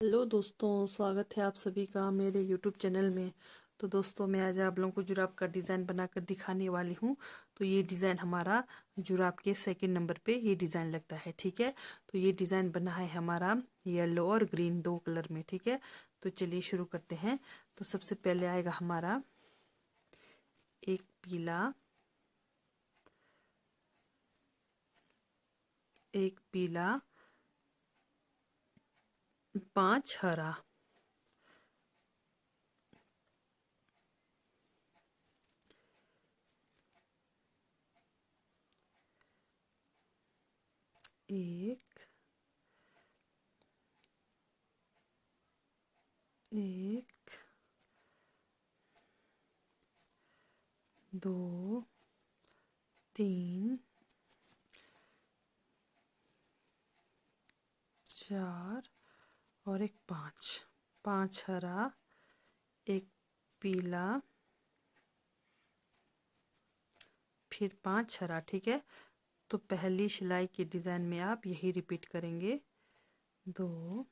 Hello दोस्तों, स्वागत है आप सभी का मेरे यूट्यूब चैनल में। तो दोस्तों, मैं आज आप लोगों को जुराब का डिज़ाइन बनाकर दिखाने वाली हूँ। तो ये डिज़ाइन हमारा जुराब के सेकंड नंबर पे ये डिज़ाइन लगता है, ठीक है। तो ये डिज़ाइन बना है हमारा येलो और ग्रीन दो कलर में, ठीक है। तो चलिए शुरू करते हैं। तो सबसे पहले आएगा हमारा एक पीला, एक पीला, 5 हरा, एक, एक, 2, 3, 4 और एक 5। 5 हरा, एक पीला, फिर 5 हरा, ठीक है। तो पहली सिलाई के डिज़ाइन में आप यही रिपीट करेंगे। 2,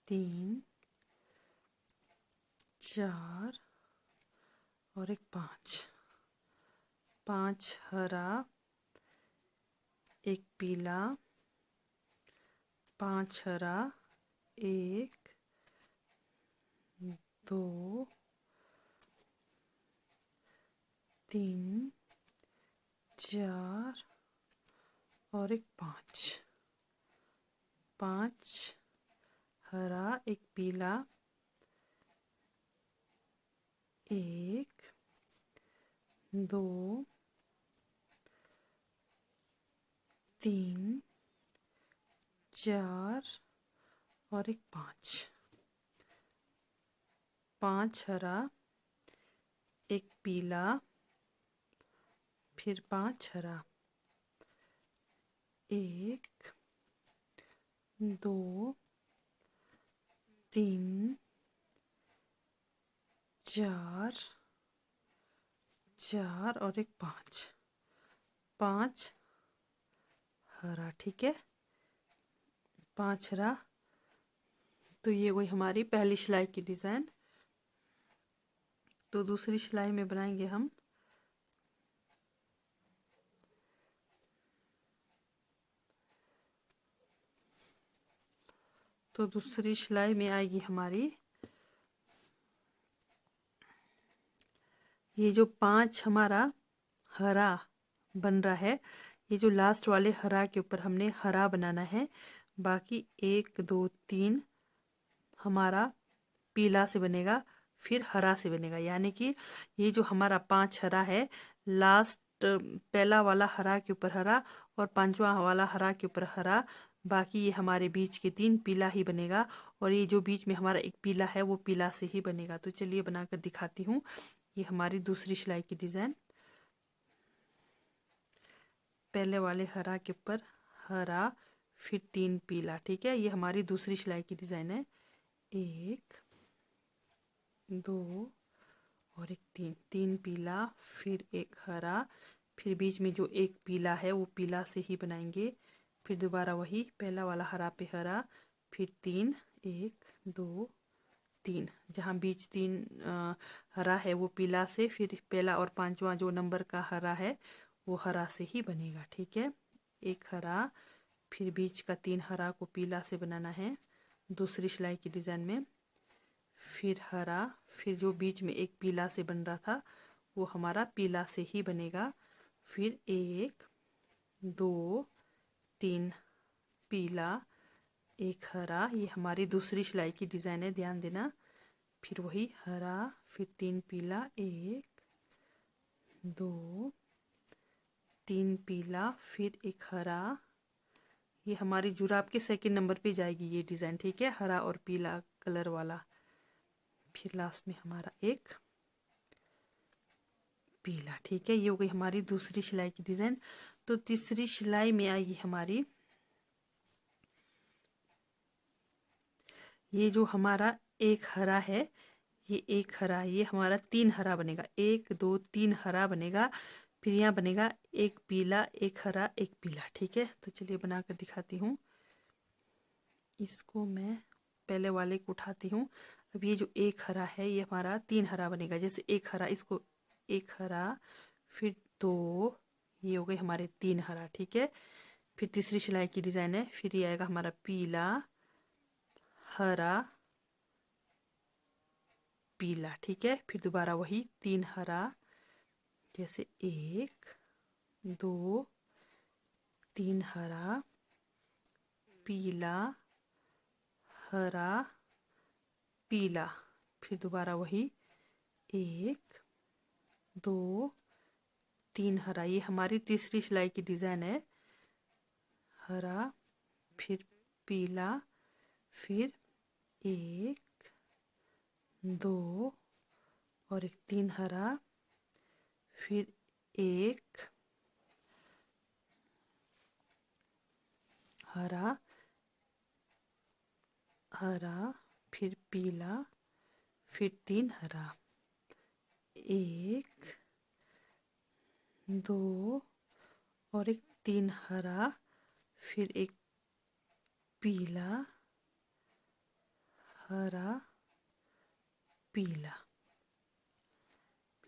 3, 4 और एक 5। 5 हरा, एक पीला, 5 हरा, 1, 2, 3, 4 और एक 5। 5 हरा, एक पीला, 1, 2, 3, 4 और एक 5। 5 हरा, एक पीला, फिर 5 हरा, 1, 2, 3, 4, 4 और एक 5। 5 हरा, ठीक है। 5 हरा। तो ये वही हमारी पहली सिलाई की डिज़ाइन। तो दूसरी सिलाई में बनाएंगे हम। तो दूसरी सिलाई में आएगी हमारी ये जो 5 हमारा हरा बन रहा है, ये जो लास्ट वाले हरा के ऊपर हमने हरा बनाना है। बाकी 1, 2, 3 हमारा पीला से बनेगा, फिर हरा से बनेगा। यानी कि ये जो हमारा 5 हरा है, लास्ट पहला वाला हरा के ऊपर हरा और 5वां वाला हरा के ऊपर हरा, बाकी ये हमारे बीच के 3 पीला ही बनेगा। और ये जो बीच में हमारा एक पीला है वो पीला से ही बनेगा। तो चलिए बनाकर दिखाती हूँ। ये हमारी दूसरी सिलाई की डिज़ाइन। पहले वाले हरा के ऊपर हरा, फिर 3 पीला, ठीक है। ये हमारी दूसरी सिलाई की डिज़ाइन है। 1, 2 और एक 3। 3 पीला, फिर एक हरा, फिर बीच में जो एक पीला है वो पीला से ही बनाएंगे। फिर दोबारा वही पहला वाला हरा पे हरा, फिर 3, 1, 2, 3। जहाँ बीच 3 हरा है वो पीला से, फिर पहला और 5वां जो नंबर का हरा है वो हरा से ही बनेगा, ठीक है। एक हरा, फिर बीच का 3 हरा को पीला से बनाना है दूसरी सिलाई की डिज़ाइन में। फिर हरा, फिर जो बीच में एक पीला से बन रहा था वो हमारा पीला से ही बनेगा। फिर 1, 2, 3 पीला, एक हरा। ये हमारी दूसरी सिलाई की डिज़ाइन है, ध्यान देना। फिर वही हरा, फिर 3 पीला, 1, 2, 3 पीला, फिर एक हरा। ये हमारी जुराब के सेकंड नंबर पे जाएगी ये डिज़ाइन, ठीक है, हरा और पीला कलर वाला। फिर लास्ट में हमारा एक पीला, ठीक है। ये हो गई हमारी दूसरी सिलाई की डिज़ाइन। तो तीसरी सिलाई में आएगी हमारी ये जो हमारा एक हरा है, ये एक हरा, ये हमारा 3 हरा बनेगा। 1, 2, 3 हरा बनेगा। फिर यहाँ बनेगा एक पीला, एक हरा, एक पीला, ठीक है। तो चलिए बनाकर दिखाती हूँ। इसको मैं पहले वाले को उठाती हूँ। अब ये जो एक हरा है ये हमारा 3 हरा बनेगा। जैसे एक हरा, इसको एक हरा, फिर 2, ये हो गए हमारे 3 हरा, ठीक है। फिर तीसरी सिलाई की डिज़ाइन है, फिर ये आएगा हमारा पीला, हरा, पीला, ठीक है। फिर दोबारा वही 3 हरा, जैसे 1, 2, 3 हरा, पीला, हरा, पीला, फिर दोबारा वही 1, 2, 3 हरा। ये हमारी तीसरी सिलाई की डिज़ाइन है। हरा, फिर पीला, फिर 1, 2 और एक 3 हरा, फिर 1 हरा, हरा, फिर पीला, फिर 3 हरा, 1, 2 और एक 3 हरा, फिर एक पीला, हरा, पीला।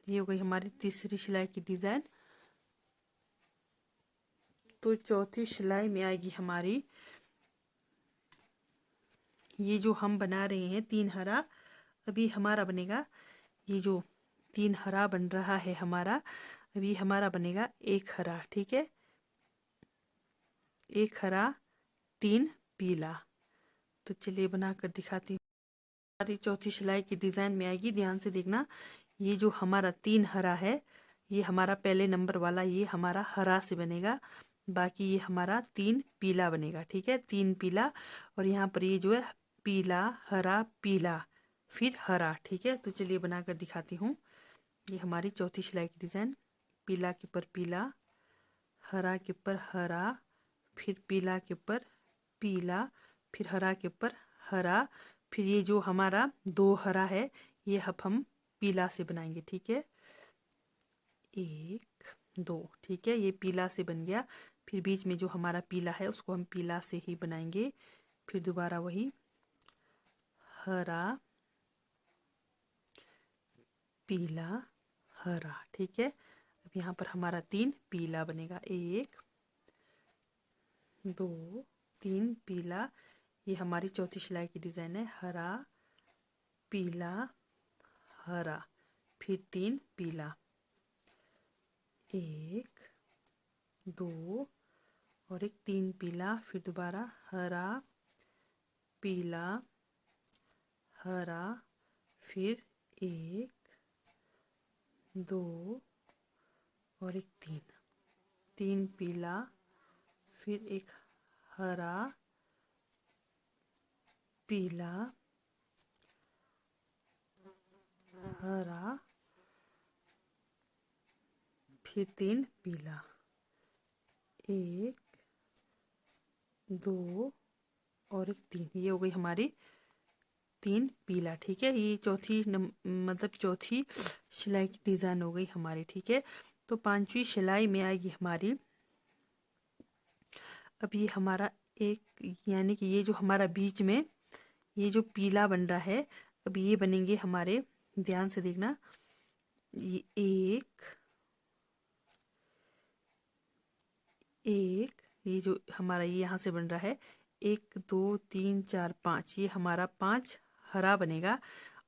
ये हो गई हमारी तीसरी सिलाई की डिज़ाइन। तो चौथी सिलाई में आएगी हमारी, ये जो हम बना रहे हैं 3 हरा, अभी हमारा बनेगा, ये जो 3 हरा बन रहा है हमारा, अभी हमारा बनेगा 1 हरा, ठीक है। 1 हरा, 3 पीला। तो चलिए बनाकर दिखाती हूँ। हमारी चौथी सिलाई की डिज़ाइन में आएगी, ध्यान से देखना। ये जो हमारा 3 हरा है, ये हमारा पहले नंबर वाला, ये हमारा हरा से बनेगा, बाकी ये हमारा 3 पीला बनेगा, ठीक है। 3 पीला, और यहाँ पर ये जो है पीला, हरा, पीला, फिर हरा, ठीक है। तो चलिए बनाकर दिखाती हूँ। ये हमारी चौथी सिलाई की डिज़ाइन, पीला के ऊपर पीला, हरा के ऊपर हरा, फिर पीला के ऊपर पीला, फिर हरा के ऊपर हरा, फिर ये जो हमारा 2 हरा है ये अब हम पीला से बनाएंगे, ठीक है। 1, 2, ठीक है, ये पीला से बन गया। फिर बीच में जो हमारा पीला है उसको हम पीला से ही बनाएंगे। फिर दोबारा वही हरा, पीला, हरा, ठीक है। अब यहाँ पर हमारा 3 पीला बनेगा, 1, 2, 3 पीला। ये हमारी चौथी सिलाई की डिज़ाइन है, हरा, पीला, हरा, फिर 3 पीला, 1, 2 और एक 3 पीला, फिर दोबारा हरा, पीला, हरा, फिर 1, 2 और एक 3, 3 पीला, फिर एक हरा, पीला, हरा, फिर 3 पीला, 1, 2 और एक 3। ये हो गई हमारी 3 पीला, ठीक है। ये चौथी मतलब चौथी सिलाई की डिज़ाइन हो गई हमारी, ठीक है। तो पांचवी सिलाई में आएगी हमारी, अब ये हमारा एक, यानी कि ये जो हमारा बीच में ये जो पीला बन रहा है, अब ये बनेंगे हमारे, ध्यान से देखना, ये एक ये जो हमारा ये यहाँ से बन रहा है, 1, 2, 3, 4, 5, ये हमारा 5 हरा बनेगा,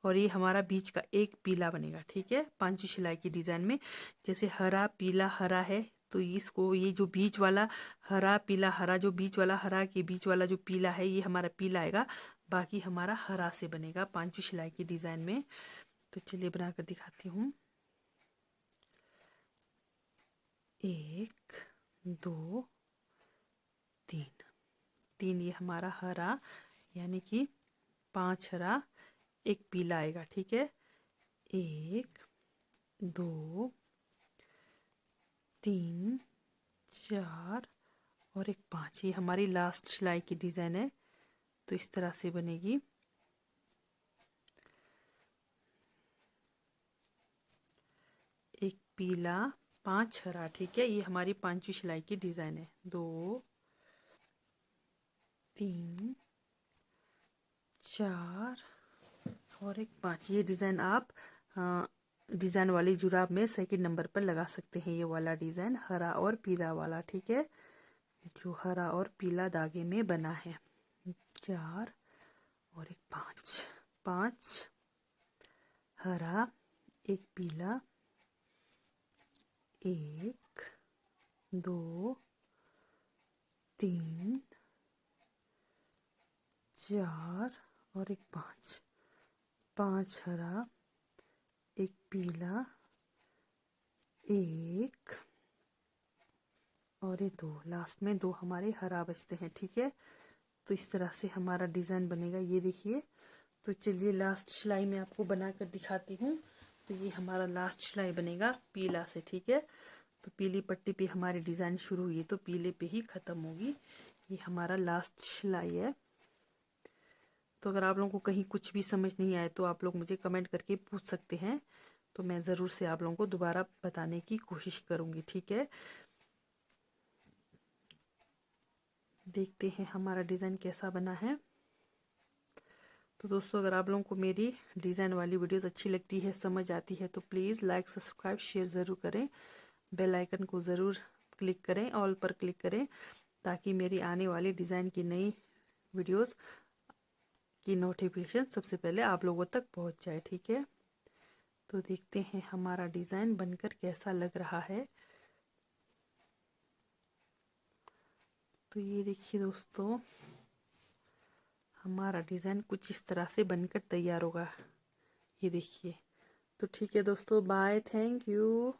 और ये हमारा बीच का एक पीला बनेगा, ठीक है। पांचवी सिलाई की डिज़ाइन में जैसे हरा, पीला, हरा है, तो इसको ये जो बीच वाला हरा, पीला, हरा, जो बीच वाला हरा के बीच वाला जो पीला है ये हमारा पीला आएगा, बाकी हमारा हरा से बनेगा पांचवी सिलाई की डिज़ाइन में। तो चलिए बनाकर दिखाती हूँ। 1, 2, 3, 3 ये हमारा हरा, यानी कि 5 हरा, एक पीला आएगा, ठीक है। 1, 2, 3, 4 और एक 5, ये हमारी लास्ट सिलाई की डिज़ाइन है। तो इस तरह से बनेगी। एक पीला, 5 हरा, ठीक है। ये हमारी पांचवी सिलाई की डिज़ाइन है। 2, 3, 4 और एक 5। ये डिज़ाइन आप डिज़ाइन वाली जुराब में सेकंड नंबर पर लगा सकते हैं। ये वाला डिज़ाइन हरा और पीला वाला, ठीक है, जो हरा और पीला धागे में बना है। 4 और एक 5, 5 हरा, एक पीला, 1 2 3 4 और एक 5, 5 हरा, एक पीला, 1 और ये 2, लास्ट में 2 हमारे हरा बचते हैं, ठीक है। तो इस तरह से हमारा डिज़ाइन बनेगा, ये देखिए। तो चलिए लास्ट सिलाई में आपको बना कर दिखाती हूँ। तो ये हमारा लास्ट सिलाई बनेगा पीला से, ठीक है। तो पीली पट्टी पे हमारी डिज़ाइन शुरू हुई है तो पीले पे ही ख़त्म होगी। ये हमारा लास्ट सिलाई है। तो अगर आप लोगों को कहीं कुछ भी समझ नहीं आए तो आप लोग मुझे कमेंट करके पूछ सकते हैं, तो मैं ज़रूर से आप लोगों को दोबारा बताने की कोशिश करूँगी, ठीक है। देखते हैं हमारा डिज़ाइन कैसा बना है। तो दोस्तों, अगर आप लोगों को मेरी डिज़ाइन वाली वीडियोस अच्छी लगती है, समझ आती है, तो प्लीज़ लाइक, सब्सक्राइब, शेयर ज़रूर करें। बेल आइकन को ज़रूर क्लिक करें, ऑल पर क्लिक करें, ताकि मेरी आने वाली डिज़ाइन की नई वीडियोस की नोटिफिकेशन सबसे पहले आप लोगों तक पहुंच जाए, ठीक है। तो देखते हैं हमारा डिज़ाइन बनकर कैसा लग रहा है। तो ये देखिए दोस्तों, हमारा डिज़ाइन कुछ इस तरह से बनकर तैयार होगा, ये देखिए। तो ठीक है दोस्तों, बाय, थैंक यू।